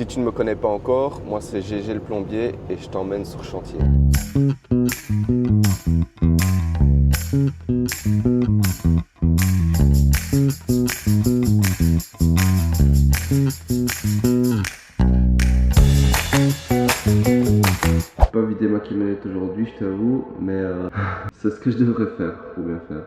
Si tu ne me connais pas encore, moi c'est GG le plombier et je t'emmène sur chantier. J'ai pas vidé ma camionnette aujourd'hui, je t'avoue, mais c'est ce que je devrais faire pour bien faire.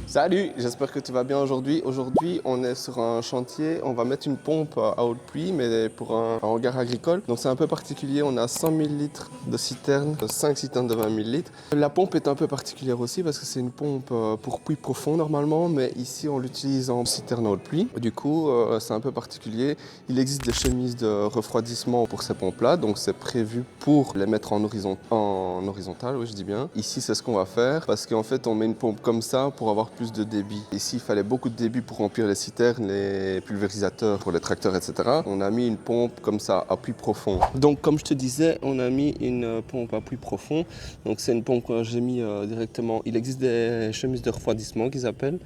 Salut, j'espère que tu vas bien aujourd'hui. Aujourd'hui, on est sur un chantier. On va mettre une pompe à haute pluie, mais pour un hangar agricole. Donc c'est un peu particulier. On a 100 000 litres de citerne, 5 citernes de 20 000 litres. La pompe est un peu particulière aussi parce que c'est une pompe pour puits profond normalement, mais ici on l'utilise en citerne à haute pluie. Du coup, c'est un peu particulier. Il existe des chemises de refroidissement pour ces pompes-là, donc c'est prévu pour les mettre en horizontal, oui je dis bien. Ici, c'est ce qu'on va faire parce qu'en fait, on met une pompe comme ça pour avoir plus de débit. Ici, il fallait beaucoup de débit pour remplir les citernes, les pulvérisateurs pour les tracteurs, etc. On a mis une pompe comme ça, à puits profond. Donc, comme je te disais, on a mis une pompe à puits profond. Donc, c'est une pompe que j'ai mis directement. Il existe des chemises de refroidissement qu'ils appellent.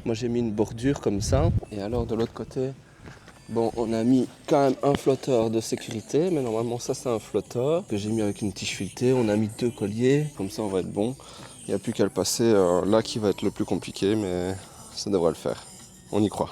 Moi, j'ai mis une bordure comme ça. Et alors, de l'autre côté, bon, on a mis quand même un flotteur de sécurité, mais normalement, ça, c'est un flotteur que j'ai mis avec une tige filetée. On a mis 2 colliers, comme ça, on va être bon. Il n'y a plus qu'à le passer là qui va être le plus compliqué, mais ça devrait le faire. On y croit.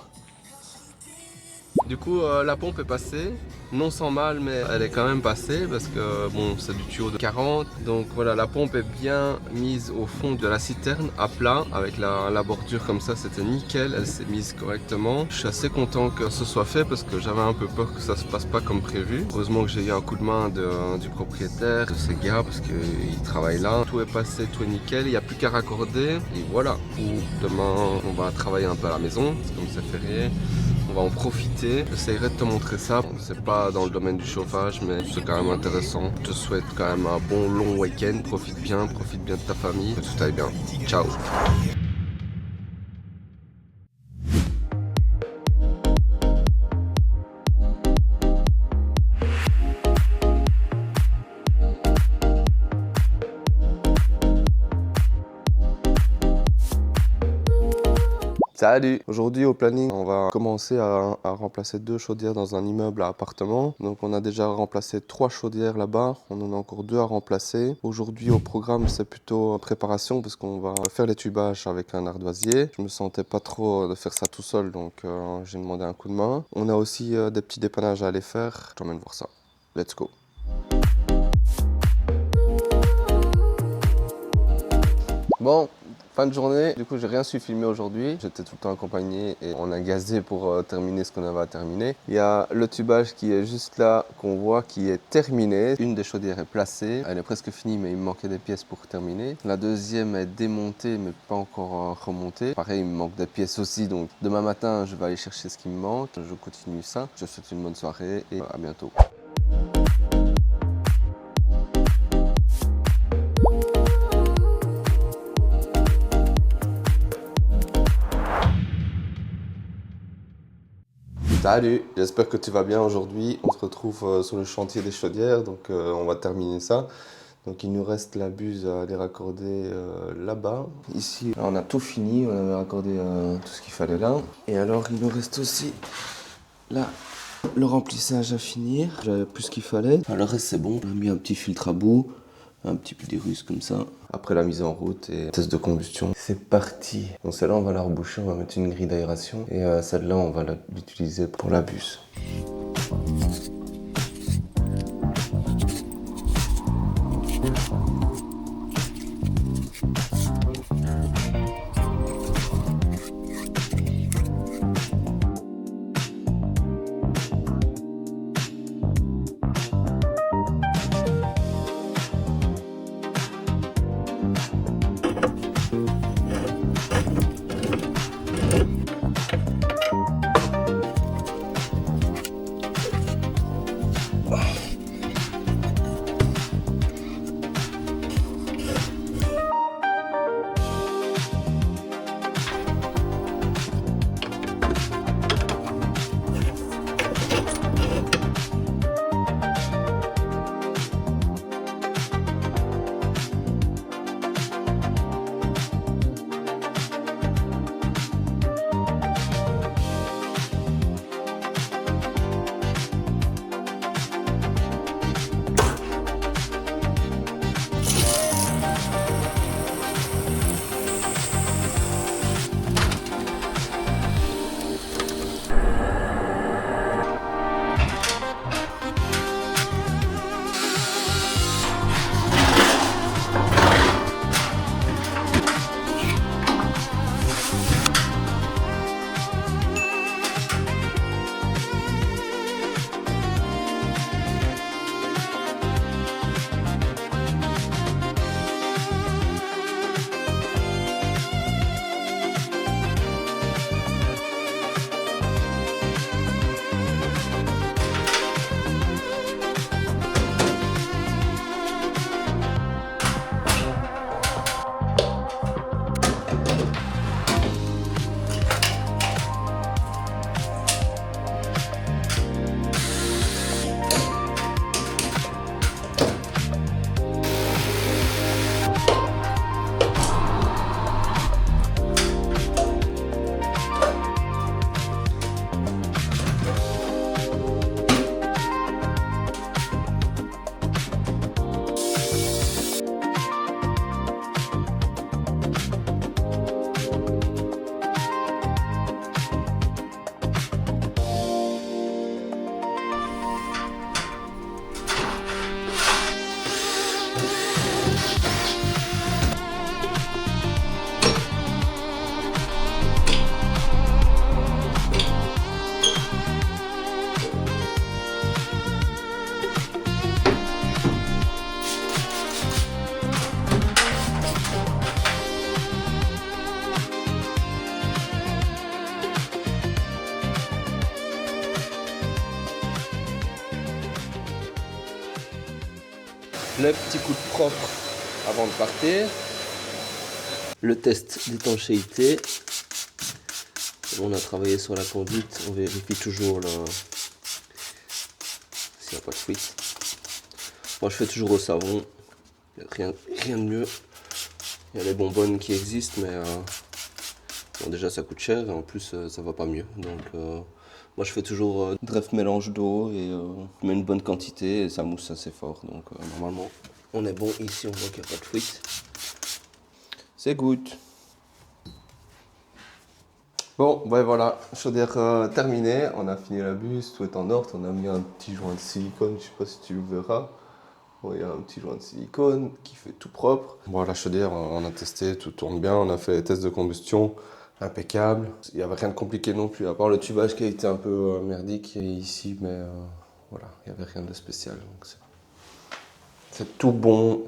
Du coup, la pompe est passée, non sans mal, mais elle est quand même passée parce que bon, c'est du tuyau de 40. Donc voilà, la pompe est bien mise au fond de la citerne à plat avec la bordure comme ça, c'était nickel, elle s'est mise correctement. Je suis assez content que ce soit fait parce que j'avais un peu peur que ça se passe pas comme prévu. Heureusement que j'ai eu un coup de main du propriétaire, de ces gars, parce qu'il travaille là. Tout est passé, tout est nickel, il n'y a plus qu'à raccorder et voilà. Demain, on va travailler un peu à la maison, c'est comme c'est férié. On va en profiter, j'essaierai de te montrer ça. C'est pas dans le domaine du chauffage, mais c'est quand même intéressant. Je te souhaite quand même un bon long week-end. Profite bien de ta famille, que tout aille bien. Ciao. Salut! Aujourd'hui au planning, on va commencer à remplacer 2 chaudières dans un immeuble à appartement. Donc on a déjà remplacé 3 chaudières là-bas, on en a encore 2 à remplacer. Aujourd'hui au programme c'est plutôt préparation parce qu'on va faire les tubages avec un ardoisier. Je me sentais pas trop de faire ça tout seul donc j'ai demandé un coup de main. On a aussi des petits dépannages à aller faire, je t'emmène voir ça. Let's go! Bon, fin de journée, du coup j'ai rien su filmer aujourd'hui, j'étais tout le temps accompagné et on a gazé pour terminer ce qu'on avait à terminer. Il y a le tubage qui est juste là, qu'on voit, qui est terminé. Une des chaudières est placée, elle est presque finie mais il me manquait des pièces pour terminer. La deuxième est démontée mais pas encore remontée. Pareil, il me manque des pièces aussi, donc demain matin je vais aller chercher ce qui me manque. Je continue ça, je te souhaite une bonne soirée et à bientôt. Salut, j'espère que tu vas bien aujourd'hui. On se retrouve sur le chantier des chaudières, donc on va terminer ça. Donc il nous reste la buse à aller raccorder là-bas. Ici, on a tout fini, on avait raccordé tout ce qu'il fallait là. Et alors il nous reste aussi là le remplissage à finir. J'avais plus ce qu'il fallait. Alors, le reste c'est bon, on a mis un petit filtre à bout. Un petit peu des russes comme ça. Après la mise en route et test de combustion, c'est parti. Donc celle-là on va la reboucher, on va mettre une grille d'aération. Et celle-là on va l'utiliser pour la buse. Le petit coup de propre avant de partir. Le test d'étanchéité. On a travaillé sur la conduite, on vérifie toujours s'il n'y a pas de fuite. Moi je fais toujours au savon, rien de mieux. Il y a les bonbonnes qui existent, mais bon, déjà ça coûte cher et en plus ça va pas mieux. Donc moi je fais toujours dref mélange d'eau et je mets une bonne quantité et ça mousse assez fort. Donc normalement on est bon ici, on voit qu'il n'y a pas de fuite. C'est good. Bon, ouais, voilà, chaudière terminée, on a fini la buse, tout est en ordre, on a mis un petit joint de silicone, je sais pas si tu le verras. Bon, il y a un petit joint de silicone qui fait tout propre. Bon, la chaudière, on a testé, tout tourne bien, on a fait les tests de combustion, impeccable. Il n'y avait rien de compliqué non plus, à part le tubage qui a été un peu merdique ici, mais voilà, il n'y avait rien de spécial. C'est tout bon.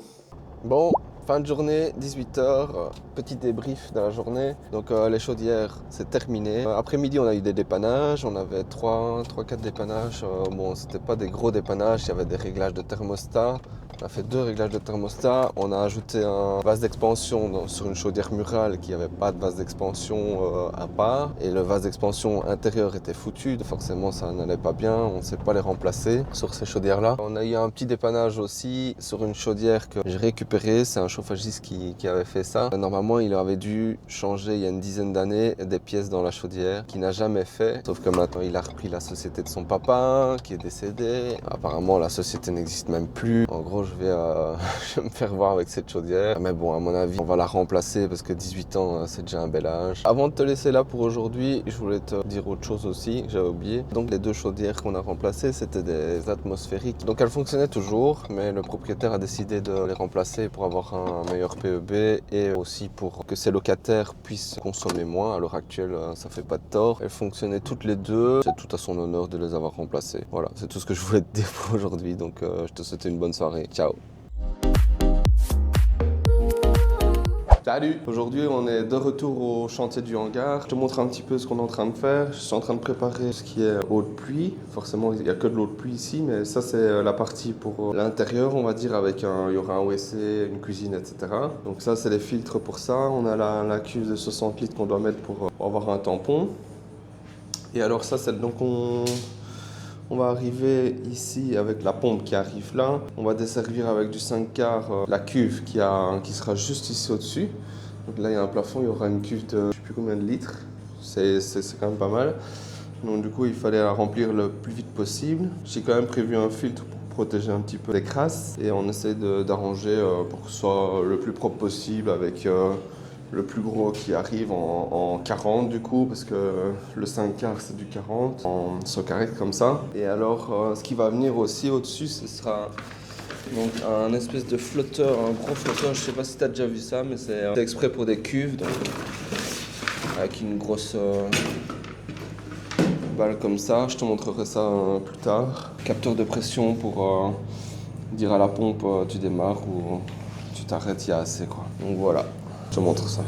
Bon, fin de journée, 18h, petit débrief de la journée. Donc les chaudières, c'est terminé. Après-midi, on a eu des dépannages, on avait 3-4 dépannages. Bon, c'était pas des gros dépannages, il y avait des réglages de thermostat. On a fait 2 réglages de thermostat. On a ajouté un vase d'expansion sur une chaudière murale qui n'avait pas de vase d'expansion à part. Et le vase d'expansion intérieur était foutu. Forcément, ça n'allait pas bien. On ne sait pas les remplacer sur ces chaudières-là. On a eu un petit dépannage aussi sur une chaudière que j'ai récupérée. C'est un chauffagiste qui avait fait ça. Normalement, il avait dû changer il y a une dizaine d'années des pièces dans la chaudière qu'il n'a jamais fait. Sauf que maintenant, il a repris la société de son papa qui est décédé. Apparemment, la société n'existe même plus. En gros, je vais me faire voir avec cette chaudière. Mais bon, à mon avis, on va la remplacer parce que 18 ans, c'est déjà un bel âge. Avant de te laisser là pour aujourd'hui, je voulais te dire autre chose aussi, j'avais oublié. Donc les 2 chaudières qu'on a remplacées, c'était des atmosphériques. Donc elles fonctionnaient toujours, mais le propriétaire a décidé de les remplacer pour avoir un meilleur PEB et aussi pour que ses locataires puissent consommer moins. À l'heure actuelle, ça fait pas de tort. Elles fonctionnaient toutes les 2. C'est tout à son honneur de les avoir remplacées. Voilà, c'est tout ce que je voulais te dire pour aujourd'hui. Donc je te souhaite une bonne soirée. Ciao. Salut! Aujourd'hui, on est de retour au chantier du hangar. Je te montre un petit peu ce qu'on est en train de faire. Je suis en train de préparer ce qui est eau de pluie. Forcément, il n'y a que de l'eau de pluie ici, mais ça, c'est la partie pour l'intérieur, on va dire, avec il y aura un WC, une cuisine, etc. Donc ça, c'est les filtres pour ça. On a la cuve de 60 litres qu'on doit mettre pour avoir un tampon. Et alors ça, c'est donc on va arriver ici avec la pompe qui arrive là. On va desservir avec du 5 quarts la cuve qui sera juste ici au-dessus. Donc là, il y a un plafond, il y aura une cuve de je ne sais plus combien de litres. C'est quand même pas mal. Donc du coup, il fallait la remplir le plus vite possible. J'ai quand même prévu un filtre pour protéger un petit peu les crasses. Et on essaie d'arranger pour que ce soit le plus propre possible avec le plus gros qui arrive en 40 du coup, parce que le 5 quarts c'est du 40, en socarette comme ça. Et alors, ce qui va venir aussi au-dessus, ce sera donc un espèce de flotteur, un gros flotteur, je sais pas si tu as déjà vu ça, mais c'est exprès pour des cuves, donc avec une grosse balle comme ça. Je te montrerai ça plus tard. Capteur de pression pour dire à la pompe tu démarres ou tu t'arrêtes, il y a assez quoi. Donc voilà. Je te montre ça.